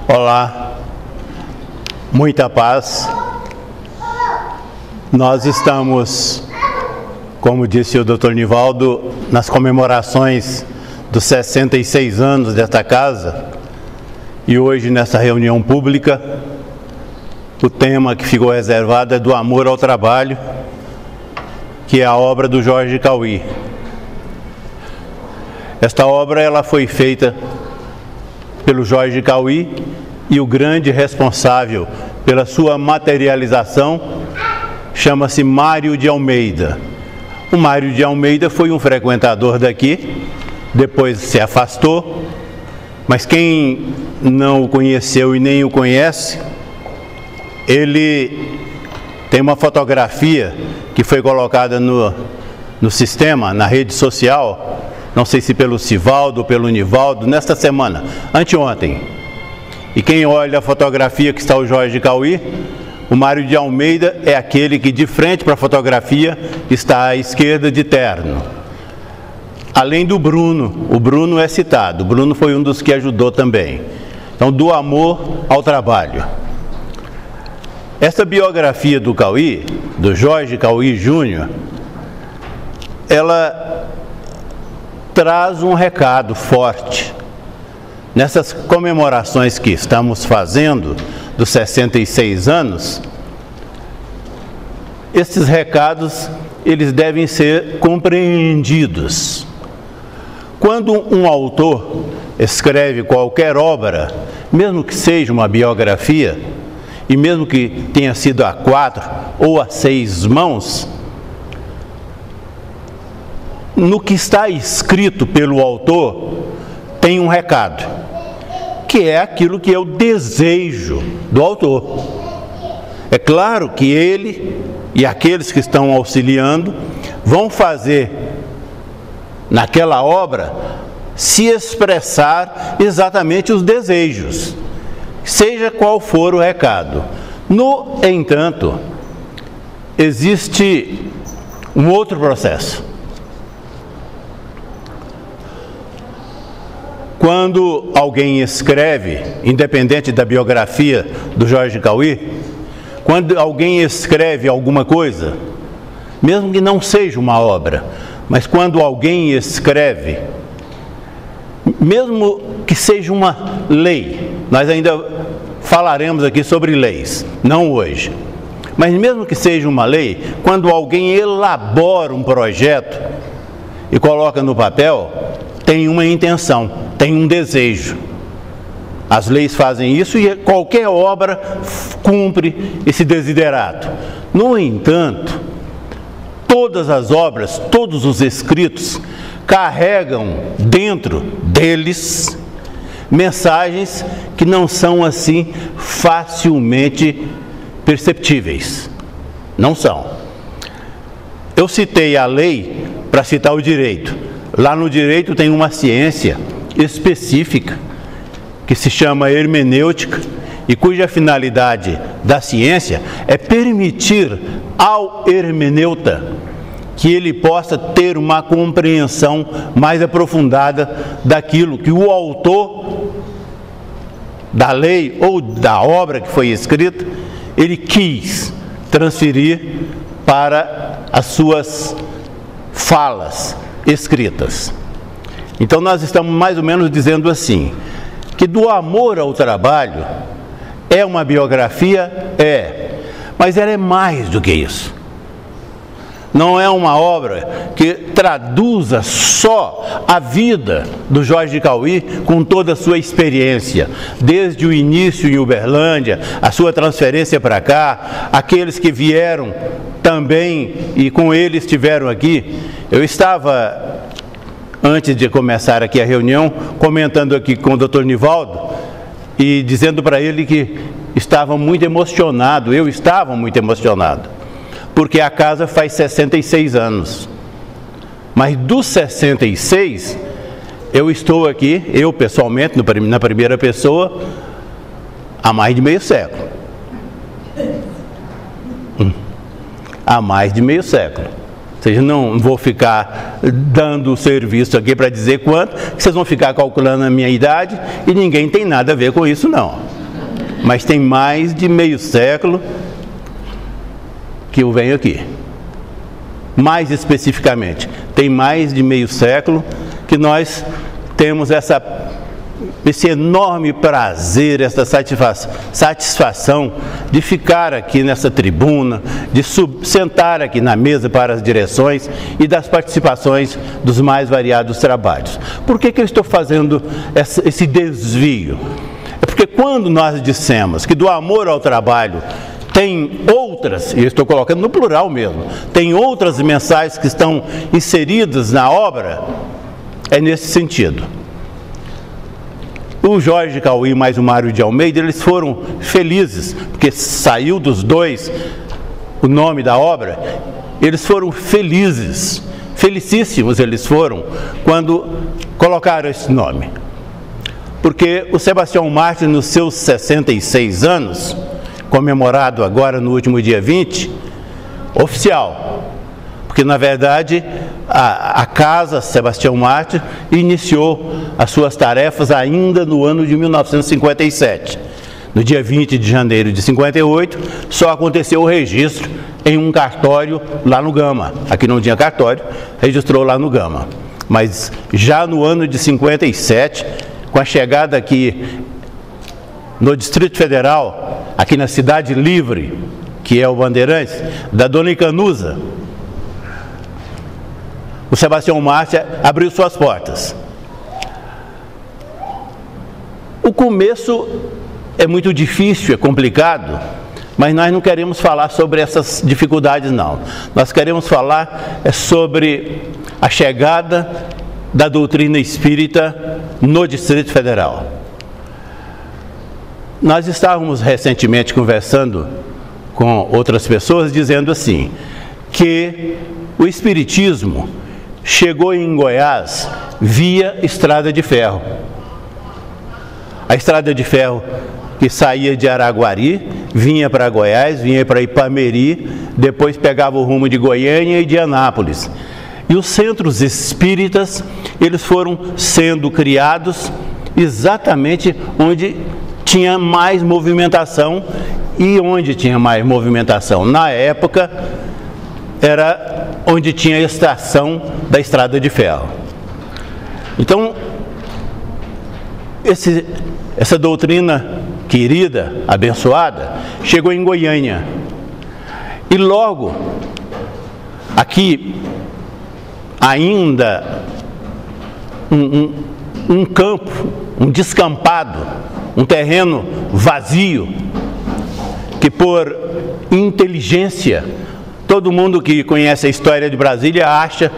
Olá, muita paz. Nós estamos, como disse o Dr. Nivaldo, nas comemorações dos 66 anos desta casa, e hoje nessa reunião pública o tema que ficou reservado é do amor ao trabalho, que é a obra do Jorge Cauí. Esta obra ela foi feita pelo Jorge Cauí, e o grande responsável pela sua materialização chama-se Mário de Almeida. O Mário de Almeida foi um frequentador daqui, depois se afastou, mas quem não o conheceu e nem o conhece, ele tem uma fotografia que foi colocada no sistema, na rede social, não sei se pelo Sivaldo ou pelo Nivaldo, nesta semana, anteontem. E quem olha a fotografia que está o Jorge Cauí, o Mário de Almeida é aquele que de frente para a fotografia está à esquerda de terno. Além do Bruno, o Bruno é citado, o Bruno foi um dos que ajudou também. Então, do amor ao trabalho. Esta biografia do Cauí, do Jorge Cauí Júnior, ela traz um recado forte. Nessas comemorações que estamos fazendo dos 66 anos, esses recados, eles devem ser compreendidos. Quando um autor escreve qualquer obra, mesmo que seja uma biografia, e mesmo que tenha sido a 4 ou a 6 mãos, no que está escrito pelo autor, tem um recado, que é aquilo que é o desejo do autor. É claro que ele e aqueles que estão auxiliando vão fazer naquela obra se expressar exatamente os desejos, seja qual for o recado. No entanto, existe um outro processo. Quando alguém escreve, independente da biografia do Jorge Cauí, quando alguém escreve alguma coisa, mesmo que não seja uma obra, mas quando alguém escreve, mesmo que seja uma lei, nós ainda falaremos aqui sobre leis, não hoje, mas mesmo que seja uma lei, quando alguém elabora um projeto e coloca no papel, tem uma intenção, tem um desejo. As leis fazem isso e qualquer obra cumpre esse desiderato. No entanto, todas as obras, todos os escritos carregam dentro deles mensagens que não são assim facilmente perceptíveis. Não são. Eu citei a lei para citar o direito. Lá no direito tem uma ciência específica que se chama hermenêutica e cuja finalidade da ciência é permitir ao hermeneuta que ele possa ter uma compreensão mais aprofundada daquilo que o autor da lei ou da obra que foi escrita, ele quis transferir para as suas falas escritas. Então nós estamos mais ou menos dizendo assim, que do amor ao trabalho é uma biografia? É, mas ela é mais do que isso. Não é uma obra que traduza só a vida do Jorge Cauí com toda a sua experiência, desde o início em Uberlândia, a sua transferência para cá, aqueles que vieram também e com ele estiveram aqui. Eu estava, antes de começar aqui a reunião, comentando aqui com o Dr. Nivaldo e dizendo para ele que estava muito emocionado, eu estava muito emocionado, porque a casa faz 66 anos. Mas dos 66, eu estou aqui, eu pessoalmente, na primeira pessoa, há mais de meio século. Há mais de meio século. Ou seja, não vou ficar dando serviço aqui para dizer quanto, que vocês vão ficar calculando a minha idade e ninguém tem nada a ver com isso, não. mas tem mais de meio século que eu venho aqui. Mais especificamente, tem mais de meio século que nós temos esse enorme prazer, essa satisfação de ficar aqui nessa tribuna, de sentar aqui na mesa para as direções e das participações dos mais variados trabalhos. Por que eu estou fazendo esse desvio? É porque quando nós dissemos que do amor ao trabalho tem outras, e eu estou colocando no plural mesmo, tem outras mensagens que estão inseridas na obra, é nesse sentido. O Jorge Cauí mais o Mário de Almeida, eles foram felizes, porque saiu dos dois o nome da obra, eles foram felizes, felicíssimos eles foram, quando colocaram esse nome. Porque o Sebastião Martins, nos seus 66 anos, comemorado agora no último dia 20, oficial, porque na verdade a Casa Sebastião Martins iniciou as suas tarefas ainda no ano de 1957. No dia 20 de janeiro de 58, só aconteceu o registro em um cartório lá no Gama. Aqui não tinha cartório, registrou lá no Gama. Mas já no ano de 57, com a chegada aqui no Distrito Federal, aqui na Cidade Livre, que é o Bandeirantes, da Dona Icanusa, o Sebastião Martins abriu suas portas. O começo é muito difícil, é complicado, mas nós não queremos falar sobre essas dificuldades, não. Nós queremos falar sobre a chegada da doutrina espírita no Distrito Federal. Nós estávamos recentemente conversando com outras pessoas, dizendo assim, que o espiritismo chegou em Goiás via estrada de ferro. A estrada de ferro que saía de Araguari, vinha para Goiás, vinha para Ipameri, depois pegava o rumo de Goiânia e de Anápolis. E os centros espíritas, eles foram sendo criados exatamente onde tinha mais movimentação. E onde tinha mais movimentação? Na época, era onde tinha a estação da estrada de ferro. Então, essa doutrina querida, abençoada, chegou em Goiânia. E logo, aqui, ainda um campo, um descampado, um terreno vazio, que por inteligência, todo mundo que conhece a história de Brasília acha,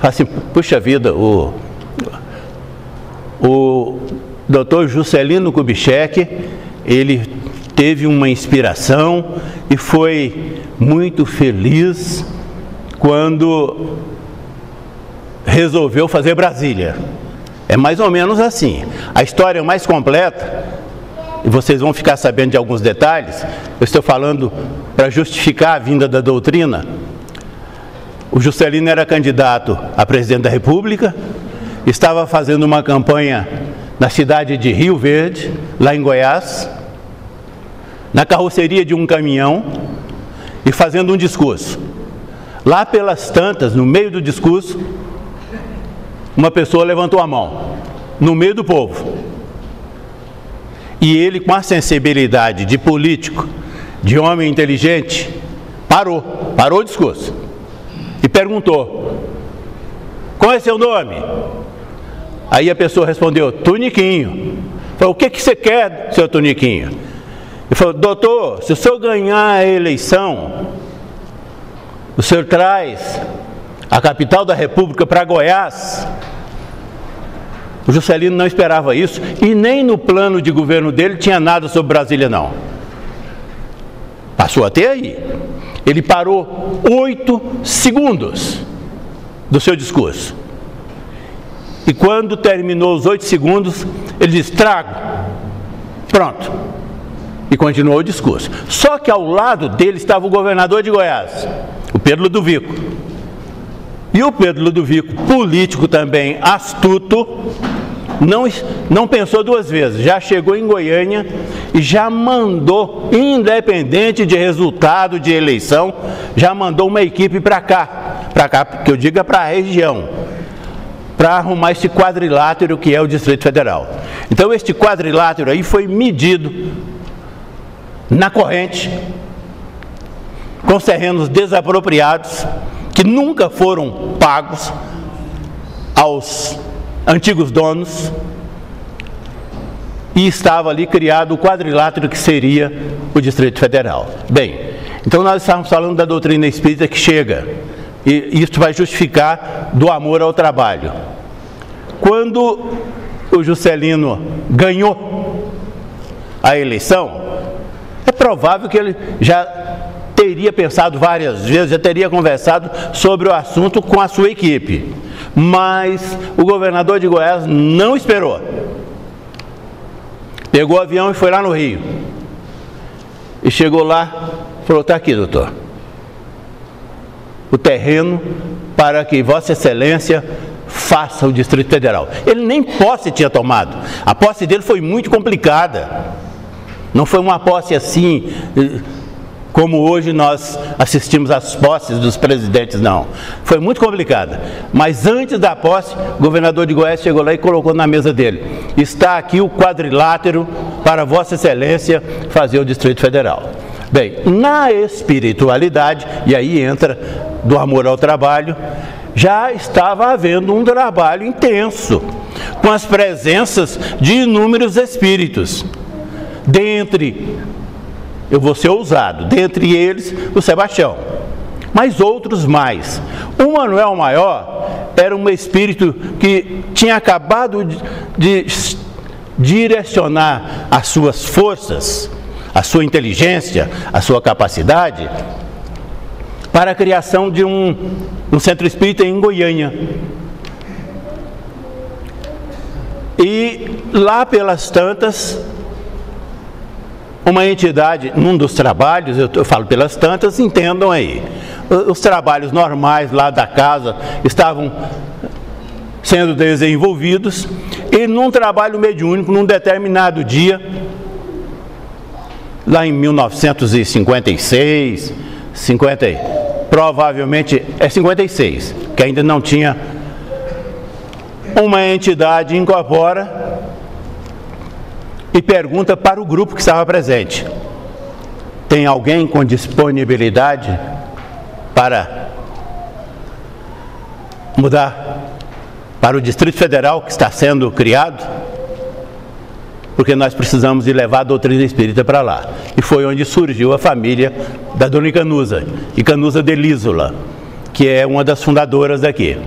assim, puxa vida, o Dr. Juscelino Kubitschek, ele teve uma inspiração e foi muito feliz quando resolveu fazer Brasília. É mais ou menos assim. A história mais completa, e vocês vão ficar sabendo de alguns detalhes, eu estou falando para justificar a vinda da doutrina. O Juscelino era candidato a presidente da República, estava fazendo uma campanha na cidade de Rio Verde, lá em Goiás, na carroceria de um caminhão e fazendo um discurso. Lá pelas tantas, no meio do discurso, uma pessoa levantou a mão, no meio do povo. E ele, com a sensibilidade de político, de homem inteligente, parou o discurso e perguntou: qual é seu nome? Aí a pessoa respondeu: Tuniquinho. Falou: o que você quer, seu Tuniquinho? Ele falou: doutor, se o senhor ganhar a eleição, o senhor traz a capital da República para Goiás. O Juscelino não esperava isso e nem no plano de governo dele tinha nada sobre Brasília, não. Passou até aí. Ele parou 8 segundos do seu discurso. E quando terminou os 8 segundos, ele disse: trago. Pronto. E continuou o discurso. Só que ao lado dele estava o governador de Goiás, o Pedro Ludovico. E o Pedro Ludovico, político também astuto, não pensou duas vezes, já chegou em Goiânia e já mandou, independente de resultado de eleição, já mandou uma equipe para cá, que eu diga para a região, para arrumar esse quadrilátero que é o Distrito Federal. Então este quadrilátero aí foi medido na corrente, com os terrenos desapropriados, que nunca foram pagos aos antigos donos, e estava ali criado o quadrilátero que seria o Distrito Federal. Bem, então nós estamos falando da doutrina espírita que chega, e isso vai justificar do amor ao trabalho. Quando o Juscelino ganhou a eleição, é provável que ele já teria pensado várias vezes, já teria conversado sobre o assunto com a sua equipe. Mas o governador de Goiás não esperou. Pegou o avião e foi lá no Rio. E chegou lá, falou: está aqui, doutor, o terreno para que Vossa Excelência faça o Distrito Federal. Ele nem posse tinha tomado. A posse dele foi muito complicada. Não foi uma posse assim, como hoje nós assistimos às posses dos presidentes, não. Foi muito complicada. Mas antes da posse, o governador de Goiás chegou lá e colocou na mesa dele: está aqui o quadrilátero para Vossa Excelência fazer o Distrito Federal. Bem, na espiritualidade, e aí entra do amor ao trabalho, já estava havendo um trabalho intenso, com as presenças de inúmeros espíritos. Dentre, eu vou ser ousado, dentre eles o Sebastião, mas outros mais. O Manuel Maior era um espírito que tinha acabado de direcionar as suas forças, a sua inteligência, a sua capacidade para a criação de um centro espírita em Goiânia. E lá pelas tantas, uma entidade, num dos trabalhos, eu falo pelas tantas, entendam aí, os trabalhos normais lá da casa estavam sendo desenvolvidos, e num trabalho mediúnico, num determinado dia, lá em 1956, provavelmente é 56, que ainda não tinha, uma entidade incorpora e pergunta para o grupo que estava presente: tem alguém com disponibilidade para mudar para o Distrito Federal que está sendo criado? Porque nós precisamos de levar a doutrina espírita para lá. E foi onde surgiu a família da Dona Icanusa, Icanusa de Lísola, que é uma das fundadoras daqui.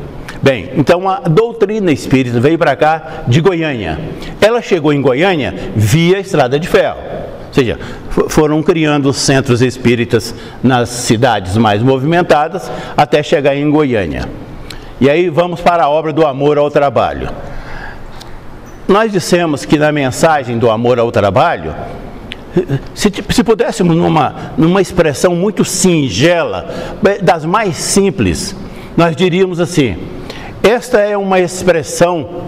Bem, então a doutrina espírita veio para cá de Goiânia. Ela chegou em Goiânia via Estrada de Ferro. Ou seja, foram criando os centros espíritas nas cidades mais movimentadas até chegar em Goiânia. E aí vamos para a obra do amor ao trabalho. Nós dissemos que na mensagem do amor ao trabalho, se pudéssemos numa expressão muito singela, das mais simples, nós diríamos assim: esta é uma expressão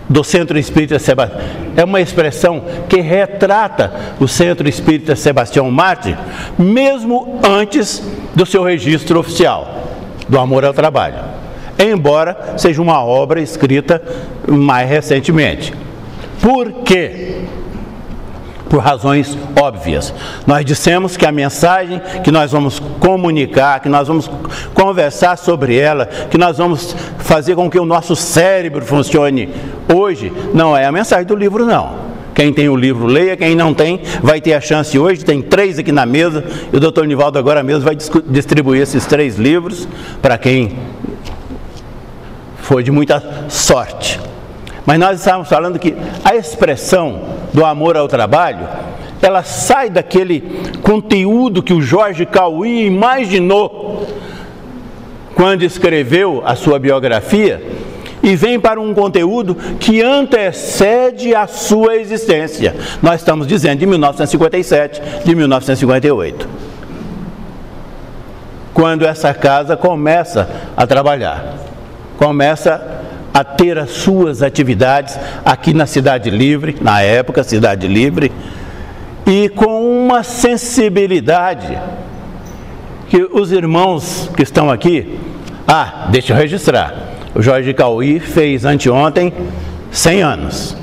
do Centro Espírita Sebastião, é uma expressão que retrata o Centro Espírita Sebastião Mártir, mesmo antes do seu registro oficial, do amor ao trabalho, embora seja uma obra escrita mais recentemente. Por quê? Por razões óbvias. Nós dissemos que a mensagem que nós vamos comunicar, que nós vamos conversar sobre ela, que nós vamos fazer com que o nosso cérebro funcione hoje, não é a mensagem do livro, não. Quem tem o livro, leia. Quem não tem, vai ter a chance hoje. Tem 3 aqui na mesa, e o doutor Nivaldo agora mesmo vai distribuir esses 3 livros para quem foi de muita sorte. Mas nós estávamos falando que a expressão do amor ao trabalho, ela sai daquele conteúdo que o Jorge Cauí imaginou quando escreveu a sua biografia, e vem para um conteúdo que antecede a sua existência. Nós estamos dizendo de 1957, de 1958. Quando essa casa começa a trabalhar, começa a ter as suas atividades aqui na Cidade Livre, na época Cidade Livre, e com uma sensibilidade que os irmãos que estão aqui, deixa eu registrar, o Jorge Cauí fez anteontem 100 anos.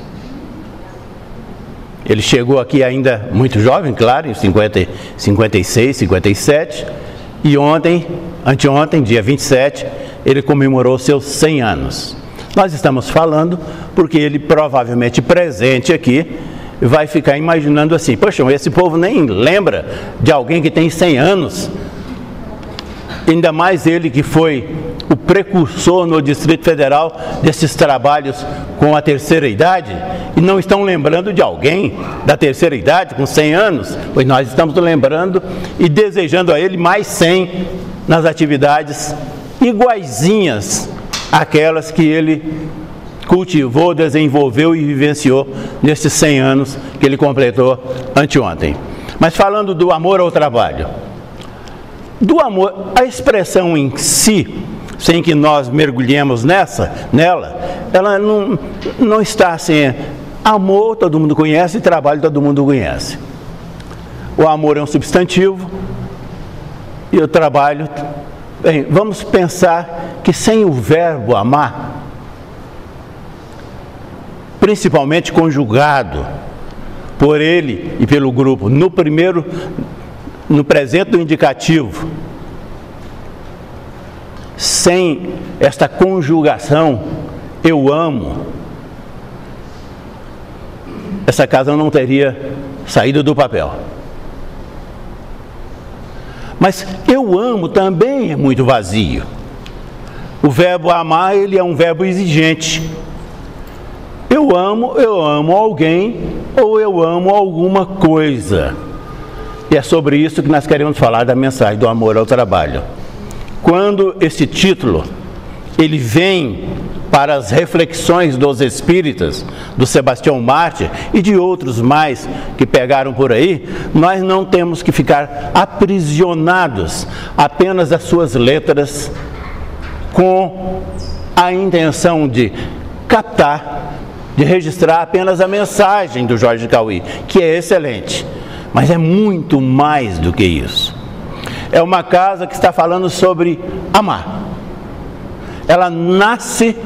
Ele chegou aqui ainda muito jovem, claro, em 56, 57, e anteontem, dia 27, ele comemorou seus 100 anos. Nós estamos falando porque ele provavelmente presente aqui vai ficar imaginando assim, poxa, esse povo nem lembra de alguém que tem 100 anos, ainda mais ele que foi o precursor no Distrito Federal desses trabalhos com a terceira idade, e não estão lembrando de alguém da terceira idade com 100 anos, pois nós estamos lembrando e desejando a ele mais 100 nas atividades iguaizinhas àquelas que ele cultivou, desenvolveu e vivenciou nesses 100 anos que ele completou anteontem. Mas falando do amor ao trabalho, do amor, a expressão em si, sem que nós mergulhemos nela, ela não está assim, amor todo mundo conhece e trabalho todo mundo conhece. O amor é um substantivo e o trabalho, bem, vamos pensar que sem o verbo amar, principalmente conjugado por ele e pelo grupo, no presente do indicativo, sem esta conjugação, eu amo, essa casa não teria saído do papel. Mas eu amo também é muito vazio. O verbo amar, ele é um verbo exigente. Eu amo alguém ou eu amo alguma coisa. E é sobre isso que nós queremos falar da mensagem do amor ao trabalho. Quando esse título, ele vem para as reflexões dos espíritas, do Sebastião Mártir e de outros mais que pegaram por aí, nós não temos que ficar aprisionados apenas às suas letras com a intenção de captar, de registrar apenas a mensagem do Jorge Cauí, que é excelente, mas é muito mais do que isso. É uma casa que está falando sobre amar. Ela nasce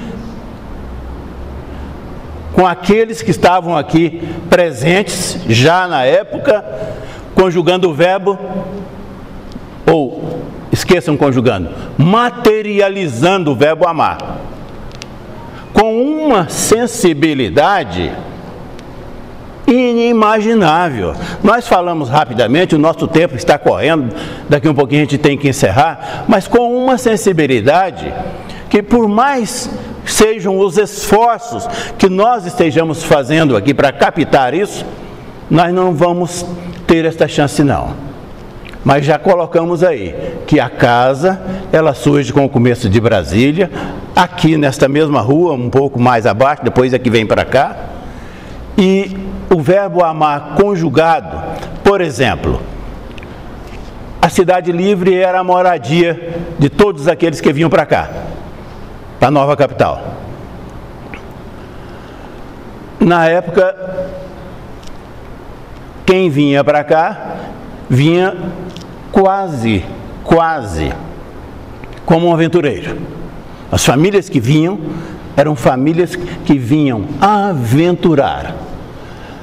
com aqueles que estavam aqui presentes já na época, conjugando o verbo, ou esqueçam conjugando, materializando o verbo amar, com uma sensibilidade inimaginável. Nós falamos rapidamente, o nosso tempo está correndo, daqui um pouquinho a gente tem que encerrar, mas com uma sensibilidade que, por mais sejam os esforços que nós estejamos fazendo aqui para captar isso, nós não vamos ter esta chance não. Mas já colocamos aí que a casa, ela surge com o começo de Brasília, aqui nesta mesma rua, um pouco mais abaixo, depois é que vem para cá, e o verbo amar conjugado, por exemplo, a Cidade Livre era a moradia de todos aqueles que vinham para cá, para a nova capital. Na época, quem vinha para cá, vinha quase como um aventureiro. As famílias que vinham, eram famílias que vinham aventurar.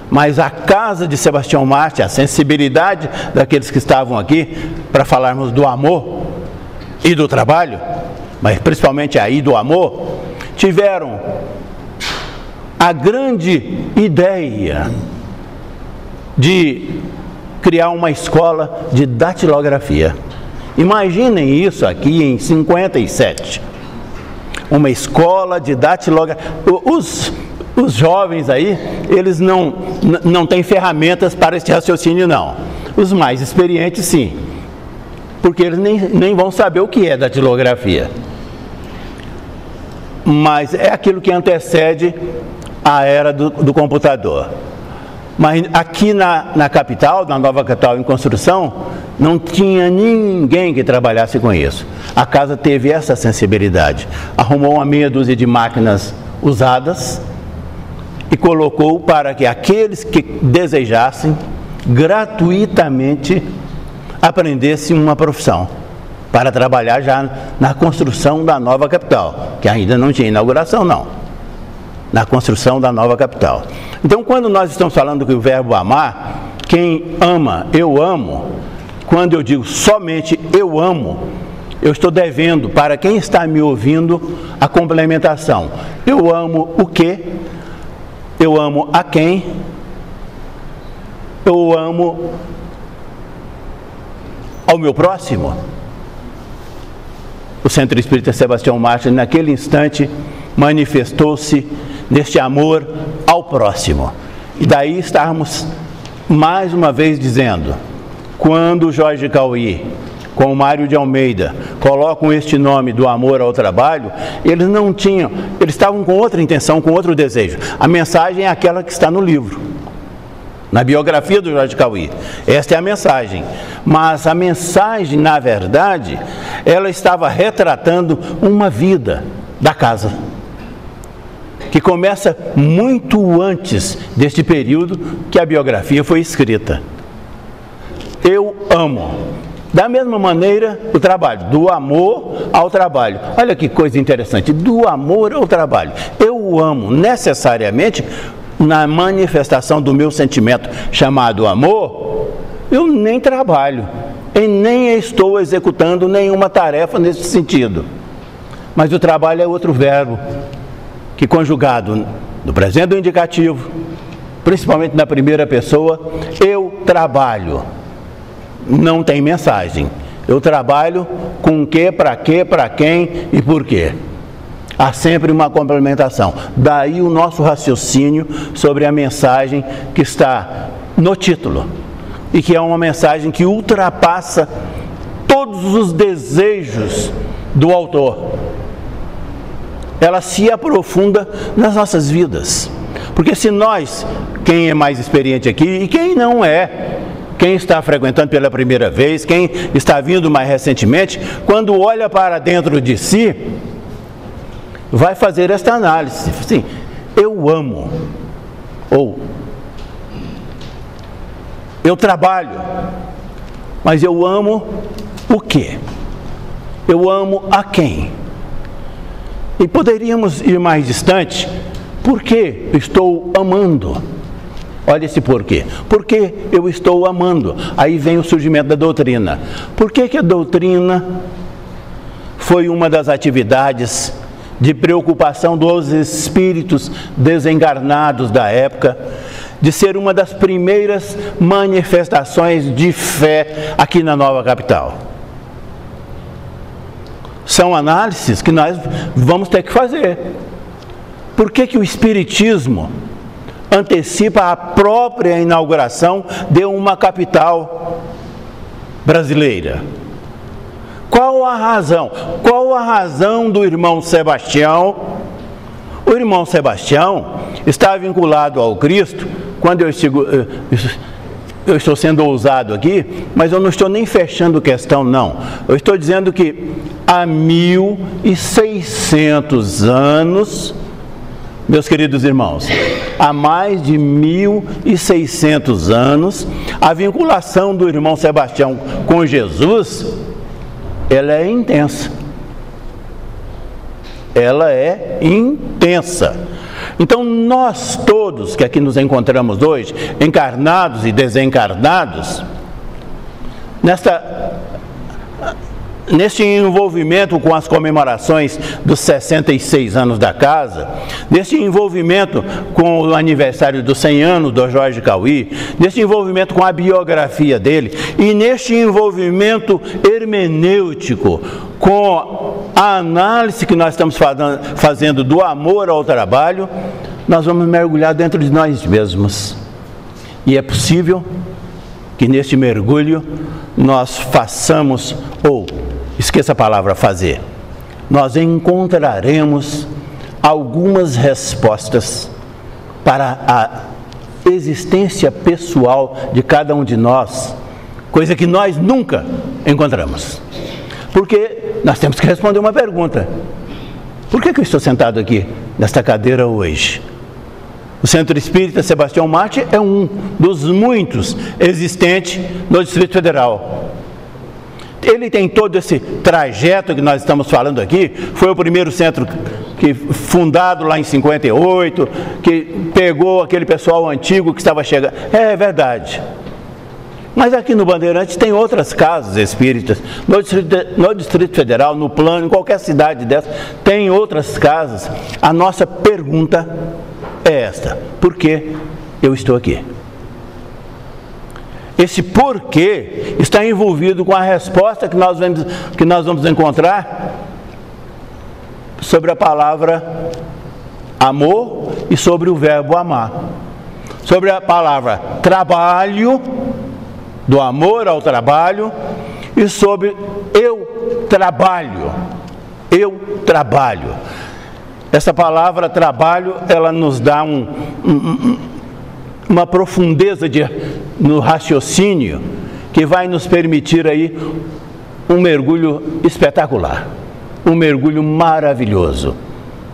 Mas a casa de Sebastião Mártir, a sensibilidade daqueles que estavam aqui, para falarmos do amor e do trabalho, mas principalmente aí do amor, tiveram a grande ideia de criar uma escola de datilografia. Imaginem isso aqui em 57. Uma escola de datilografia. Os jovens aí, eles não têm ferramentas para esse raciocínio não. Os mais experientes sim. Porque eles nem vão saber o que é datilografia. Mas é aquilo que antecede a era do computador. Mas aqui na capital, na nova capital em construção, não tinha ninguém que trabalhasse com isso. A casa teve essa sensibilidade. Arrumou uma meia dúzia de máquinas usadas e colocou para que aqueles que desejassem gratuitamente aprendessem uma profissão para trabalhar já na construção da nova capital, que ainda não tinha inauguração não, na construção da nova capital. Então, quando nós estamos falando que o verbo amar, quem ama, eu amo, quando eu digo somente eu amo, eu estou devendo para quem está me ouvindo a complementação. Eu amo o quê? Eu amo a quem? Eu amo ao meu próximo. O Centro Espírita Sebastião Martins, naquele instante, manifestou-se neste amor ao próximo. E daí estamos mais uma vez dizendo, quando o Jorge Cauí, com o Mário de Almeida, colocam este nome do amor ao trabalho, eles não tinham, eles estavam com outra intenção, com outro desejo. A mensagem é aquela que está no livro, na biografia do Jorge Cauí. Esta é a mensagem. Mas a mensagem, na verdade, ela estava retratando uma vida da casa, que começa muito antes deste período que a biografia foi escrita. Eu amo. Da mesma maneira, o trabalho, do amor ao trabalho. Olha que coisa interessante, do amor ao trabalho. Eu amo necessariamente, na manifestação do meu sentimento chamado amor, eu nem trabalho, e nem estou executando nenhuma tarefa nesse sentido. Mas o trabalho é outro verbo, que conjugado no presente do indicativo, principalmente na primeira pessoa, eu trabalho. Não tem mensagem. Eu trabalho com o quê, para quem e por quê. Há sempre uma complementação. Daí o nosso raciocínio sobre a mensagem que está no título. E que é uma mensagem que ultrapassa todos os desejos do autor. Ela se aprofunda nas nossas vidas. Porque se nós, quem é mais experiente aqui e quem não é, quem está frequentando pela primeira vez, quem está vindo mais recentemente, quando olha para dentro de si, vai fazer esta análise. Assim, eu amo, ou eu trabalho, mas eu amo o quê? Eu amo a quem? E poderíamos ir mais distante, por que estou amando? Olha esse porquê. Porque eu estou amando. Aí vem o surgimento da doutrina. Por que a doutrina foi uma das atividades de preocupação dos espíritos desencarnados da época, de ser uma das primeiras manifestações de fé aqui na nova capital? São análises que nós vamos ter que fazer. Por que o Espiritismo antecipa a própria inauguração de uma capital brasileira? Qual a razão? Qual a razão do irmão Sebastião? O irmão Sebastião está vinculado ao Cristo, quando eu estou sendo ousado aqui, mas eu não estou nem fechando questão, não. Eu estou dizendo que há 1.600 anos, meus queridos irmãos, há mais de 1.600 anos, a vinculação do irmão Sebastião com Jesus, ela é intensa. Ela é intensa. Então, nós todos que aqui nos encontramos hoje, encarnados e desencarnados, neste envolvimento com as comemorações dos 66 anos da casa, neste envolvimento com o aniversário dos 100 anos do Jorge Cauí, neste envolvimento com a biografia dele e neste envolvimento hermenêutico com a análise que nós estamos fazendo do amor ao trabalho, nós vamos mergulhar dentro de nós mesmos. E é possível que neste mergulho nós façamos, ou esqueça a palavra fazer, nós encontraremos algumas respostas para existência pessoal de cada um de nós, coisa que nós nunca encontramos. Porque nós temos que responder uma pergunta: por que eu estou sentado aqui, nesta cadeira hoje? O Centro Espírita Sebastião Mártir é um dos muitos existentes no Distrito Federal. Ele tem todo esse trajeto que nós estamos falando aqui. Foi o primeiro centro que, fundado lá em 58, que pegou aquele pessoal antigo que estava chegando. É verdade. Mas aqui no Bandeirantes tem outras casas espíritas. No Distrito Federal, no Plano, em qualquer cidade dessa, tem outras casas. A nossa pergunta é esta: por que eu estou aqui? Esse porquê está envolvido com a resposta que nós vamos encontrar sobre a palavra amor e sobre o verbo amar. Sobre a palavra trabalho, do amor ao trabalho, e sobre eu trabalho. Eu trabalho. Essa palavra trabalho, ela nos dá uma profundeza no raciocínio que vai nos permitir aí um mergulho espetacular, um mergulho maravilhoso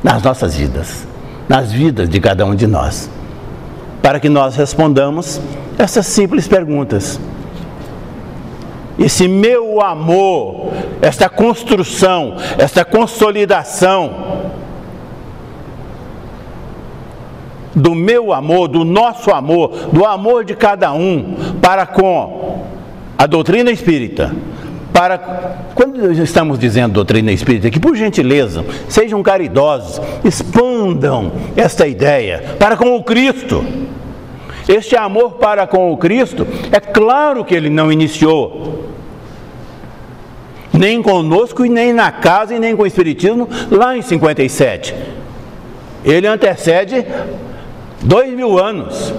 nas nossas vidas, nas vidas de cada um de nós, para que nós respondamos essas simples perguntas. Esse meu amor, esta construção, esta consolidação do meu amor, do nosso amor, do amor de cada um para com a doutrina espírita. Quando estamos dizendo doutrina espírita, que por gentileza, sejam caridosos, expandam esta ideia para com o Cristo. Este amor para com o Cristo, é claro que ele não iniciou nem conosco, e nem na casa, e nem com o Espiritismo, lá em 57. Ele antecede 2000 anos,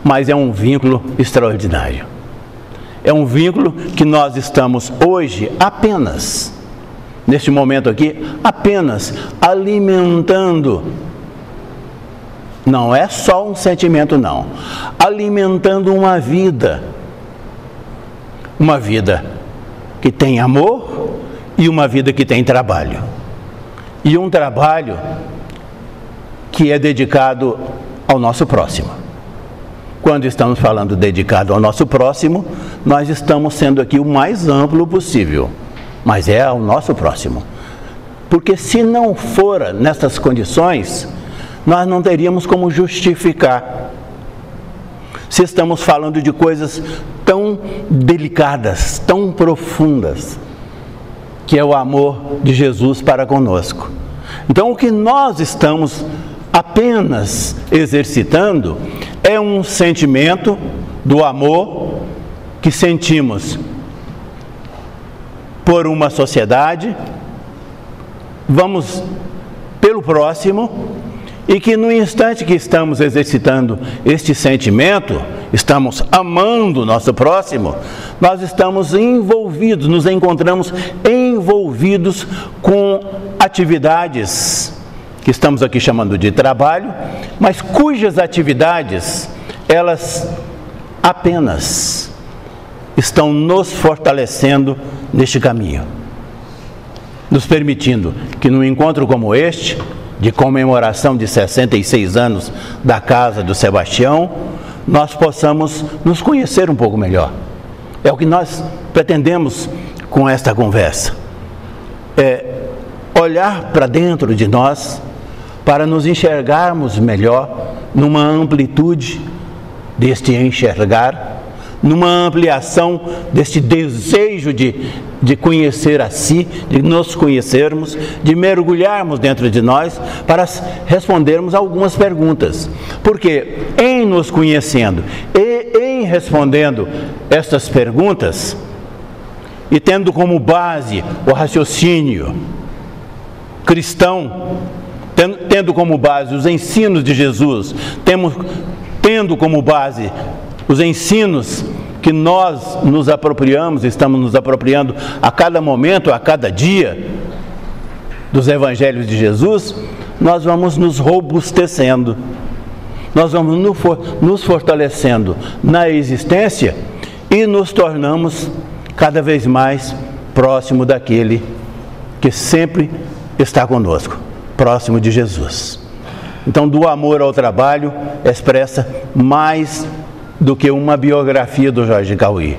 mas é um vínculo extraordinário. É um vínculo que nós estamos hoje apenas, neste momento aqui, apenas alimentando. Não é só um sentimento, não. Alimentando uma vida que tem amor e uma vida que tem trabalho. E um trabalho que é dedicado ao nosso próximo. Quando estamos falando dedicado ao nosso próximo, nós estamos sendo aqui o mais amplo possível, mas é ao nosso próximo. Porque se não for nessas condições, nós não teríamos como justificar. Se estamos falando de coisas tão delicadas, tão profundas, que é o amor de Jesus para conosco. Então, o que nós estamos apenas exercitando é um sentimento do amor que sentimos por uma sociedade, vamos pelo próximo, e que no instante que estamos exercitando este sentimento, estamos amando o nosso próximo, nós estamos envolvidos, nos encontramos envolvidos com atividades que estamos aqui chamando de trabalho, mas cujas atividades, elas apenas estão nos fortalecendo neste caminho, nos permitindo que num encontro como este, de comemoração de 66 anos da Casa do Sebastião, nós possamos nos conhecer um pouco melhor. É o que nós pretendemos com esta conversa. É olhar para dentro de nós para nos enxergarmos melhor, numa amplitude deste enxergar, numa ampliação deste desejo de conhecer a si, de nos conhecermos, de mergulharmos dentro de nós para respondermos algumas perguntas. Porque em nos conhecendo e em respondendo estas perguntas, e tendo como base o raciocínio cristão, tendo como base os ensinos de Jesus, tendo como base os ensinos que nós nos apropriamos, estamos nos apropriando a cada momento, a cada dia, dos evangelhos de Jesus, nós vamos nos robustecendo. nós vamos nos fortalecendo na existência e nos tornamos cada vez mais próximo daquele que sempre está conosco, próximo de Jesus. Então, do amor ao trabalho expressa mais do que uma biografia do Jorge Cauí.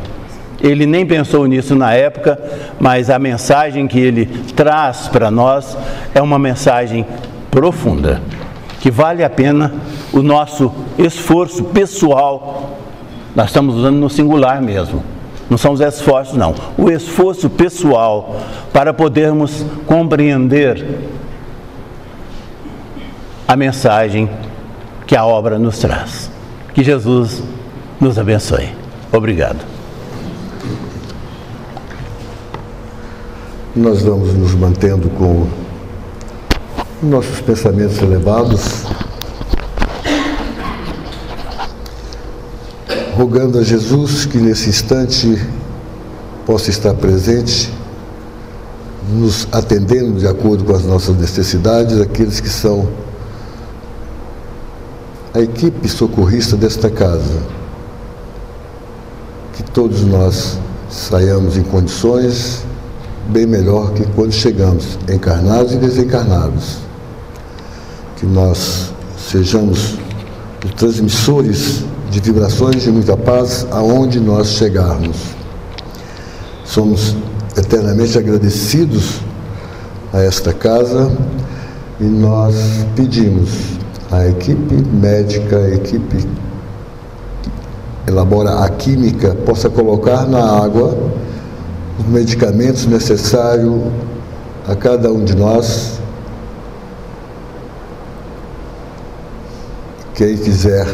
Ele nem pensou nisso na época, mas a mensagem que ele traz para nós é uma mensagem profunda, que vale a pena o nosso esforço pessoal. Nós estamos usando no singular mesmo, não são os esforços não, o esforço pessoal para podermos compreender a mensagem que a obra nos traz. Que Jesus nos abençoe. Obrigado. Nós vamos nos mantendo com nossos pensamentos elevados, rogando a Jesus que nesse instante possa estar presente, nos atendendo de acordo com as nossas necessidades, aqueles que são a equipe socorrista desta casa. Que todos nós saiamos em condições bem melhor que quando chegamos, encarnados e desencarnados. Que nós sejamos os transmissores de vibrações de muita paz aonde nós chegarmos. Somos eternamente agradecidos a esta casa e nós pedimos à equipe médica, a equipe que elabora a química, possa colocar na água os medicamentos necessários a cada um de nós. Quem quiser,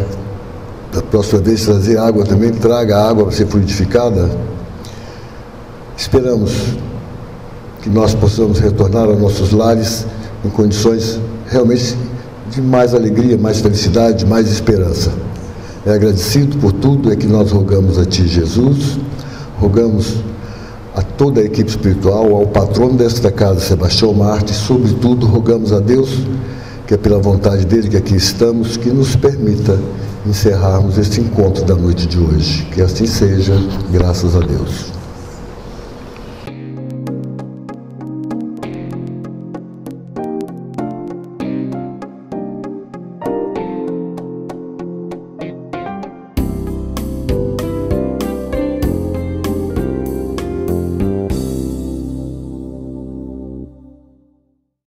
da próxima vez, trazer água também, traga água para ser fluidificada. Esperamos que nós possamos retornar aos nossos lares em condições realmente de mais alegria, mais felicidade, mais esperança. É agradecido por tudo, é que nós rogamos a Ti, Jesus, rogamos a toda a equipe espiritual, ao patrono desta casa, Sebastião Marte, sobretudo rogamos a Deus, que é pela vontade dele que aqui estamos, que nos permita encerrarmos este encontro da noite de hoje. Que assim seja, graças a Deus.